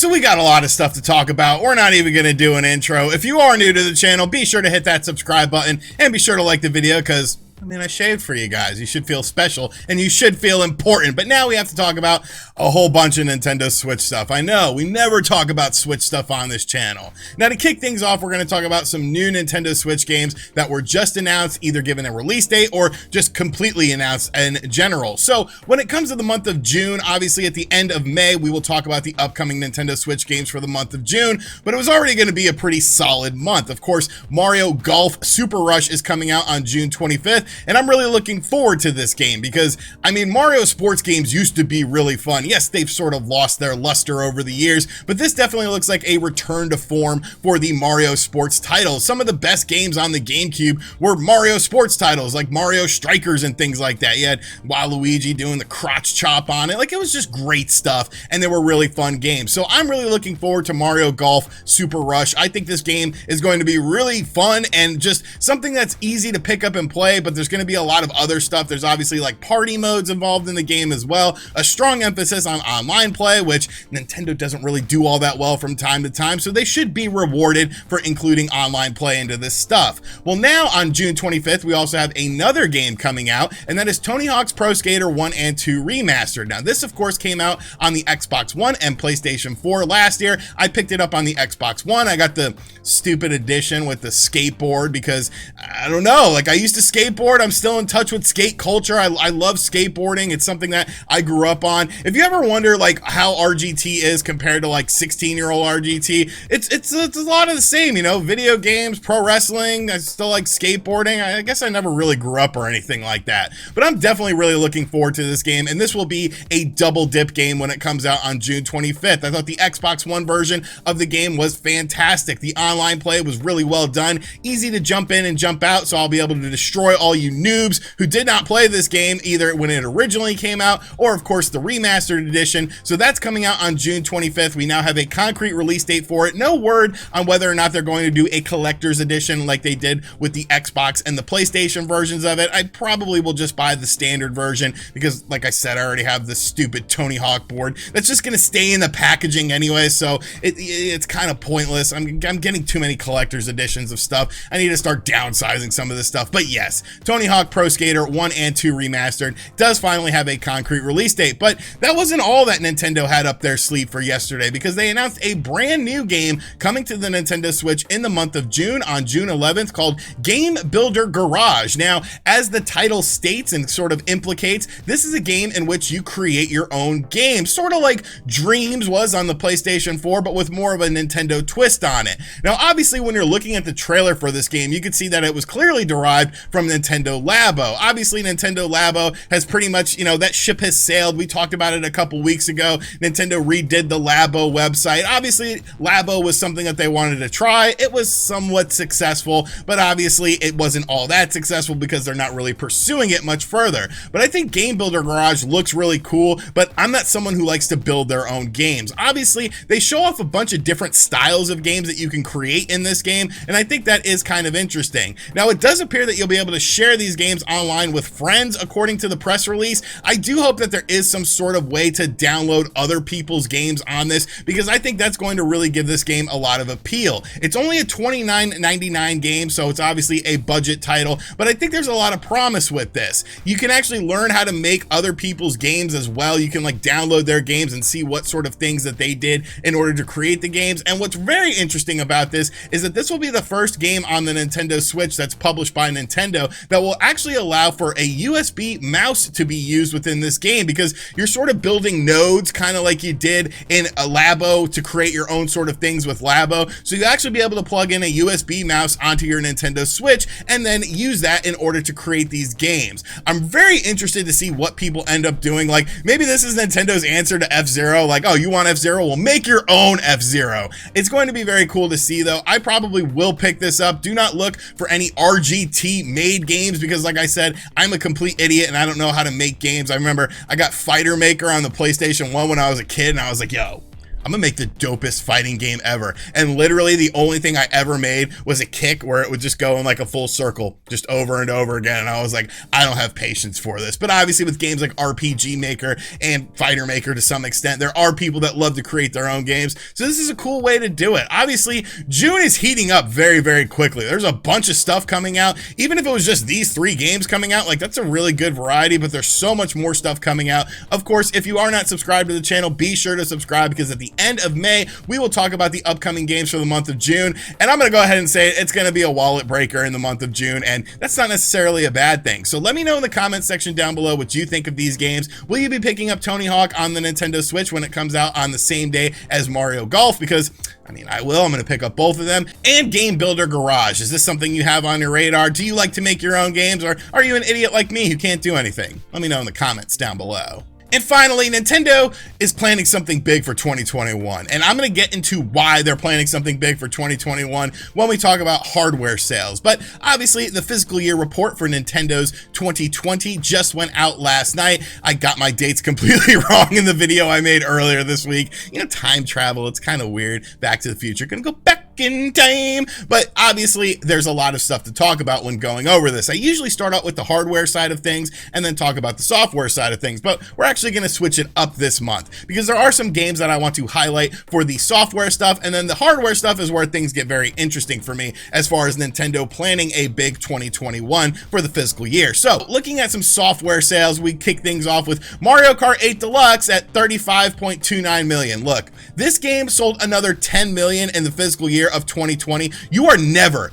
So we got a lot of stuff to talk about. We're not even going to do an intro. If you are new to the channel, be sure to hit that subscribe button and be sure to like the video because I shaved for you guys. You should feel special and you should feel important. But now we have to talk about a whole bunch of Nintendo Switch stuff. I know, we never talk about Switch stuff on this channel. Now to kick things off, we're going to talk about some new Nintendo Switch games that were just announced, either given a release date or just completely announced in general. So when it comes to the month of June, obviously at the end of May, we will talk about the upcoming Nintendo Switch games for the month of June, but it was already going to be a pretty solid month. Of course, Mario Golf Super Rush is coming out on June 25th. And I'm really looking forward to this game because, Mario sports games used to be really fun. Yes, they've sort of lost their luster over the years, but this definitely looks like a return to form for the Mario sports titles. Some of the best games on the GameCube were Mario sports titles, like Mario Strikers and things like that. You had Waluigi doing the crotch chop on it. Like, it was just great stuff, and they were really fun games. So I'm really looking forward to Mario Golf Super Rush. I think this game is going to be really fun and just something that's easy to pick up and play, but there's going to be a lot of other stuff. There's obviously like party modes involved in the game as well. A strong emphasis on online play, which Nintendo doesn't really do all that well from time to time, so they should be rewarded for including online play into this stuff. Well, now on June 25th, we also have another game coming out, and that is Tony Hawk's Pro Skater 1 and 2 Remastered. Now, this of course came out on the Xbox One and PlayStation 4 last year. I picked it up on the Xbox One. I got the stupid edition with the skateboard because I don't know, like I used to skateboard. I'm still in touch with skate culture. I love skateboarding. It's something that I grew up on. If you ever wonder like how RGT is compared to like 16-year-old RGT, it's a lot of the same, video games, pro wrestling. I still like skateboarding. I guess I never really grew up or anything like that, but I'm definitely really looking forward to this game, and this will be a double dip game when it comes out on June 25th. I thought the Xbox One version of the game was fantastic. The online play was really well done, easy to jump in and jump out, so I'll be able to destroy all you noobs who did not play this game either when it originally came out or of course the remastered edition. So that's coming out on June 25th. We now have a concrete release date for it. No word on whether or not they're going to do a collector's edition like they did with the Xbox and the PlayStation versions of it. I probably will just buy the standard version because, like I said, I already have this stupid Tony Hawk board that's just going to stay in the packaging anyway, so it's kind of pointless. I'm getting too many collector's editions of stuff. I need to start downsizing some of this stuff. But yes, Tony Hawk Pro Skater 1 and 2 Remastered does finally have a concrete release date, but that wasn't all that Nintendo had up their sleeve for yesterday, because they announced a brand new game coming to the Nintendo Switch in the month of June on June 11th called Game Builder Garage. Now, as the title states and sort of implicates, this is a game in which you create your own game, sort of like Dreams was on the PlayStation 4, but with more of a Nintendo twist on it. Now, obviously, when you're looking at the trailer for this game, you could see that it was clearly derived from Nintendo Labo. Obviously, Nintendo Labo has pretty much, that ship has sailed. We talked about it a couple weeks ago. Nintendo redid the Labo website. Obviously, Labo was something that they wanted to try. It was somewhat successful, but obviously it wasn't all that successful because they're not really pursuing it much further. But I think Game Builder Garage looks really cool, but I'm not someone who likes to build their own games. Obviously, they show off a bunch of different styles of games that you can create in this game, and I think that is kind of interesting. Now, it does appear that you'll be able to share these games online with friends, according to the press release. I do hope that there is some sort of way to download other people's games on this, because I think that's going to really give this game a lot of appeal. It's only a $29.99 game, so it's obviously a budget title, but I think there's a lot of promise with this. You can actually learn how to make other people's games as well. You can like download their games and see what sort of things that they did in order to create the games. And what's very interesting about this is that this will be the first game on the Nintendo Switch that's published by Nintendo that will actually allow for a USB mouse to be used within this game, because you're sort of building nodes kind of like you did in a Labo to create your own sort of things with Labo. So you'll actually be able to plug in a USB mouse onto your Nintendo Switch and then use that in order to create these games. I'm very interested to see what people end up doing. Like, maybe this is Nintendo's answer to F-Zero. Like, oh, you want F-Zero? Well, make your own F-Zero. It's going to be very cool to see, though. I probably will pick this up. Do not look for any RGT made games because, like I said, I'm a complete idiot and I don't know how to make games. I remember I got Fighter Maker on the PlayStation 1 when I was a kid, and I was like, yo, I'm gonna make the dopest fighting game ever. And literally the only thing I ever made was a kick where it would just go in like a full circle, just over and over again. And I was like, I don't have patience for this. But obviously with games like RPG Maker and Fighter Maker to some extent, there are people that love to create their own games. So this is a cool way to do it. Obviously, June is heating up very, very quickly. There's a bunch of stuff coming out. Even if it was just these 3 games coming out, like that's a really good variety, but there's so much more stuff coming out. Of course, if you are not subscribed to the channel, be sure to subscribe, because at the end of May, we will talk about the upcoming games for the month of June. And I'm going to go ahead and say it's going to be a wallet breaker in the month of June, and that's not necessarily a bad thing. So let me know in the comments section down below what you think of these games. Will you be picking up Tony Hawk on the Nintendo Switch when it comes out on the same day as Mario Golf? Because I mean, I will. I'm going to pick up both of them. And Game Builder Garage. Is this something you have on your radar? Do you like to make your own games, or are you an idiot like me who can't do anything? Let me know in the comments down below. And finally, Nintendo is planning something big for 2021, and I'm going to get into why they're planning something big for 2021 when we talk about hardware sales. But obviously, the fiscal year report for Nintendo's 2020 just went out last night. I got my dates completely wrong in the video I made earlier this week. You know, time travel, it's kind of weird. Back to the Future, gonna go back in time. But obviously, there's a lot of stuff to talk about when going over this. I usually start out with the hardware side of things and then talk about the software side of things, but we're actually going to switch it up this month because there are some games that I want to highlight for the software stuff, and then the hardware stuff is where things get very interesting for me as far as Nintendo planning a big 2021 for the fiscal year. So looking at some software sales, we kick things off with Mario Kart 8 Deluxe at 35.29 million. Look, this game sold another 10 million in the fiscal year of 2020. You are never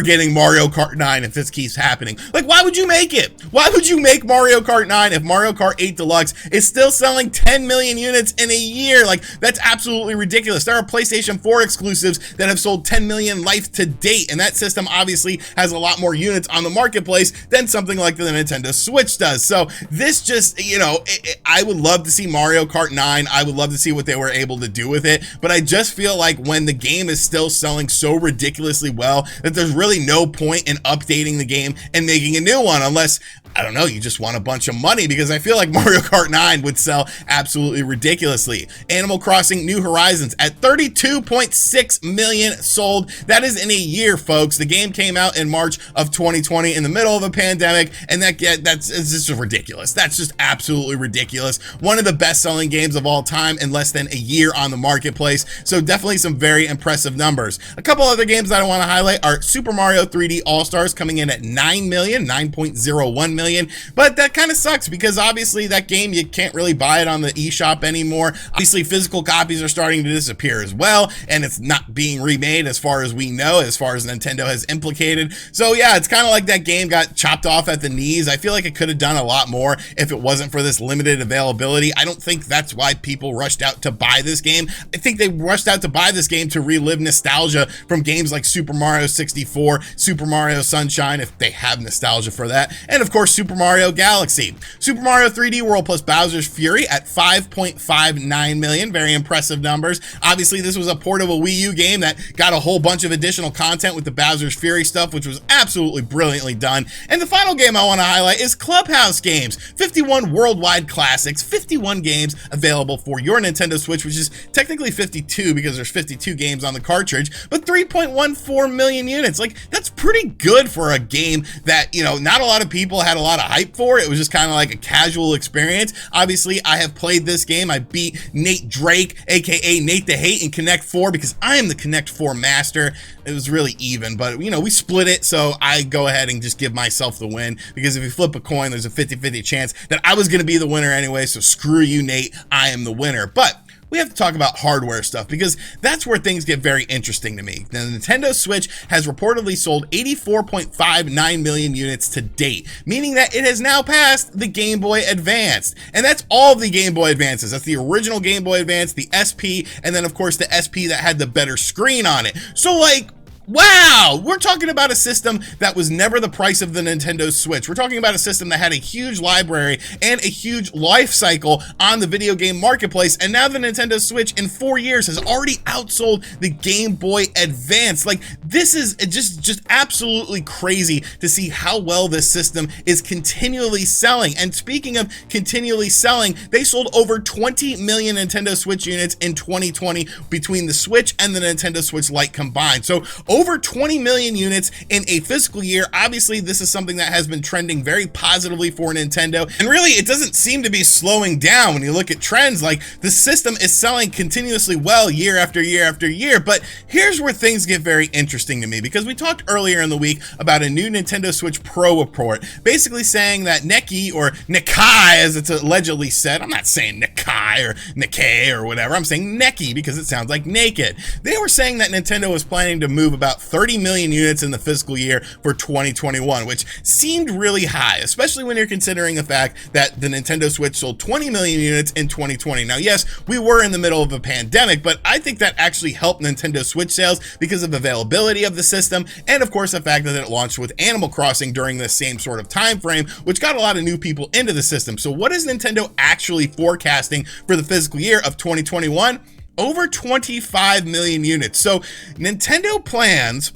getting Mario Kart 9 if this keeps happening. Like, why would you make it? Why would you make Mario Kart 9 if Mario Kart 8 Deluxe is still selling 10 million units in a year? Like, that's absolutely ridiculous. There are PlayStation 4 exclusives that have sold 10 million life to date, and that system obviously has a lot more units on the marketplace than something like the Nintendo Switch does. So this just, you know, I would love to see Mario Kart 9. I would love to see what they were able to do with it, but I just feel like when the game is still selling so ridiculously well that there's really no point in updating the game and making a new one, unless, I don't know, you just want a bunch of money, because I feel like Mario Kart 9 would sell absolutely ridiculously. Animal Crossing New Horizons at 32.6 million sold. That is in a year, folks. The game came out in March of 2020 in the middle of a pandemic, and that's just ridiculous. That's just absolutely ridiculous. One of the best-selling games of all time in less than a year on the marketplace. So definitely some very impressive numbers. A couple other games that I want to highlight are Super Mario 3D All-Stars coming in at 9.01 million, but that kind of sucks because obviously that game, you can't really buy it on the eShop anymore. Obviously physical copies are starting to disappear as well, and it's not being remade as far as we know, as far as Nintendo has implicated. So yeah, it's kind of like that game got chopped off at the knees. I feel like it could have done a lot more if it wasn't for this limited availability. I don't think that's why people rushed out to buy this game. I think they rushed out to buy this game to relive nostalgia from games like Super Mario 64, Super Mario Sunshine, if they have nostalgia for that, and of course Super Mario Galaxy. Super Mario 3D World plus Bowser's Fury at 5.59 million, very impressive numbers. Obviously this was a port of a Wii U game that got a whole bunch of additional content with the Bowser's Fury stuff, which was absolutely brilliantly done. And the final game I want to highlight is Clubhouse Games. 51 worldwide classics, 51 games available for your Nintendo Switch, which is technically 52 because there's 52 games on the cartridge, but 3.14 million units. Like, that's pretty good for a game that, you know, not a lot of people had a lot of hype for. It was just kind of like a casual experience. Obviously, I have played this game. I beat Nate Drake, aka Nate the Hate, in Connect 4 because I am the Connect 4 master. It was really even, but you know, we split it, so I go ahead and just give myself the win, because if you flip a coin, there's a 50-50 chance that I was going to be the winner anyway, so screw you, Nate. I am the winner. But we have to talk about hardware stuff because that's where things get very interesting to me. The Nintendo Switch has reportedly sold 84.59 million units to date, meaning that it has now passed the Game Boy Advance. And that's all of the Game Boy Advances. That's the original Game Boy Advance, the SP, and then of course the SP that had the better screen on it. So like, Wow, we're talking about a system that was never the price of the Nintendo Switch. We're talking about a system that had a huge library and a huge life cycle on the video game marketplace, and now the Nintendo Switch in 4 years has already outsold the Game Boy Advance. Like, this is just absolutely crazy to see how well this system is continually selling. And speaking of continually selling, they sold over 20 million Nintendo Switch units in 2020 between the Switch and the Nintendo Switch Lite combined. So over 20 million units in a fiscal year. Obviously, this is something that has been trending very positively for Nintendo. And really, it doesn't seem to be slowing down when you look at trends. Like, the system is selling continuously well year after year after year. But here's where things get very interesting to me, because we talked earlier in the week about a new Nintendo Switch Pro report, basically saying that Neki, or Nikai as it's allegedly said, I'm not saying Nikai or Nikkei or whatever, I'm saying Neki because it sounds like naked. They were saying that Nintendo was planning to move about 30 million units in the fiscal year for 2021, which seemed really high, especially when you're considering the fact that the Nintendo Switch sold 20 million units in 2020. Now, yes, we were in the middle of a pandemic, but I think that actually helped Nintendo Switch sales because of availability of the system, and of course the fact that it launched with Animal Crossing during the same sort of time frame, which got a lot of new people into the system. So what is Nintendo actually forecasting for the fiscal year of 2021? Over 25 million units. So Nintendo plans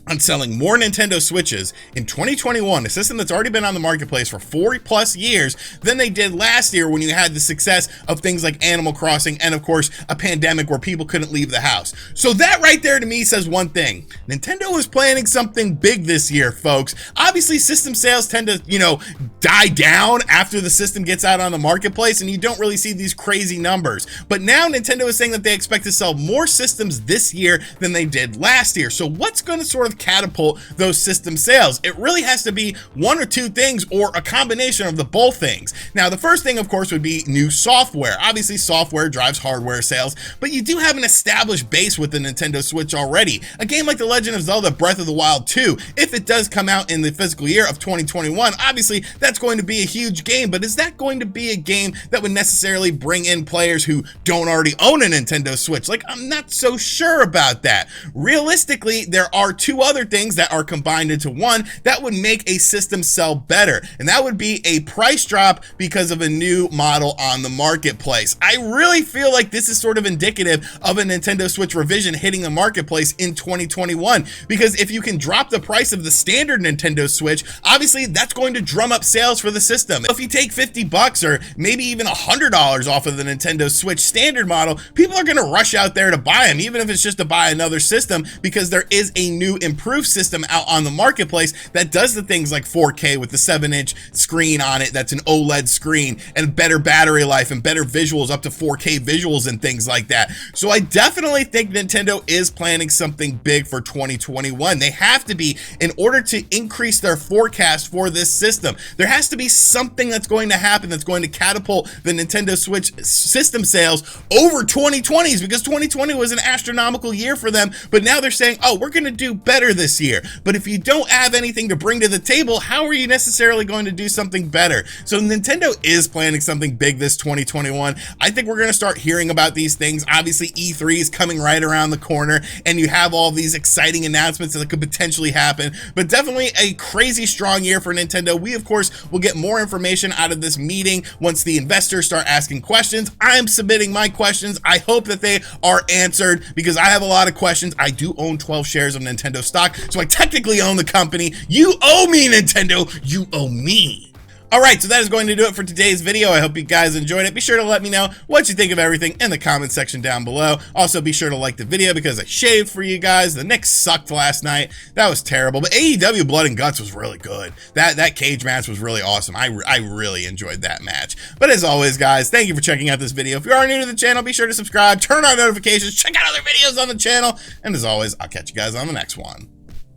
on selling more Nintendo Switches in 2021, a system that's already been on the marketplace for 4+ years, than they did last year when you had the success of things like Animal Crossing and of course a pandemic where people couldn't leave the house. So that right there to me says one thing: Nintendo is planning something big this year, folks. Obviously, system sales tend to, die down after the system gets out on the marketplace and you don't really see these crazy numbers. But now Nintendo is saying that they expect to sell more systems this year than they did last year. So what's going to sort of catapult those system sales? It really has to be one or two things, or a combination of the both things. Now, the first thing, of course, would be new software. Obviously, software drives hardware sales, but you do have an established base with the Nintendo Switch already. A game like The Legend of Zelda Breath of the Wild 2, if it does come out in the fiscal year of 2021, obviously that's going to be a huge game, but is that going to be a game that would necessarily bring in players who don't already own a Nintendo Switch? Like, I'm not so sure about that. Realistically, there are two other things that are combined into one that would make a system sell better, and that would be a price drop because of a new model on the marketplace. I really feel like this is sort of indicative of a Nintendo Switch revision hitting the marketplace in 2021, because if you can drop the price of the standard Nintendo Switch, obviously that's going to drum up sales for the system. If you take $50 or maybe even $100 off of the Nintendo Switch standard model, people are going to rush out there to buy them, even if it's just to buy another system, because there is a new improved system out on the marketplace that does the things like 4K with the 7-inch screen on it that's an OLED screen, and better battery life and better visuals, up to 4K visuals and things like that. So I definitely think Nintendo is planning something big for 2021. They have to be, in order to increase their forecast for this system. There has to be something that's going to happen that's going to catapult the Nintendo Switch system sales over 2020's, because 2020 was an astronomical year for them, but now they're saying, oh, we're going to do better this year. But if you don't have anything to bring to the table, how are you necessarily going to do something better? So Nintendo is planning something big this 2021. I think we're going to start hearing about these things. Obviously, E3 is coming right around the corner, and you have all these exciting announcements that could potentially happen, but definitely a crazy strong year for Nintendo. We, of course, will get more information out of this meeting once the investors start asking questions. I'm submitting my questions. I hope that they are answered, because I have a lot of questions. I do own 12 shares of Nintendo stock, so I technically own the company. You owe me, Nintendo. You owe me. All right, so that is going to do it for today's video. I hope you guys enjoyed it. Be sure to let me know what you think of everything in the comment section down below. Also, be sure to like the video because I shaved for you guys. The Knicks sucked last night. That was terrible, but AEW Blood and Guts was really good. That cage match was really awesome. I really enjoyed that match. But as always, guys, thank you for checking out this video. If you are new to the channel, be sure to subscribe, turn on notifications, check out other videos on the channel, and as always, I'll catch you guys on the next one.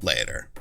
Later.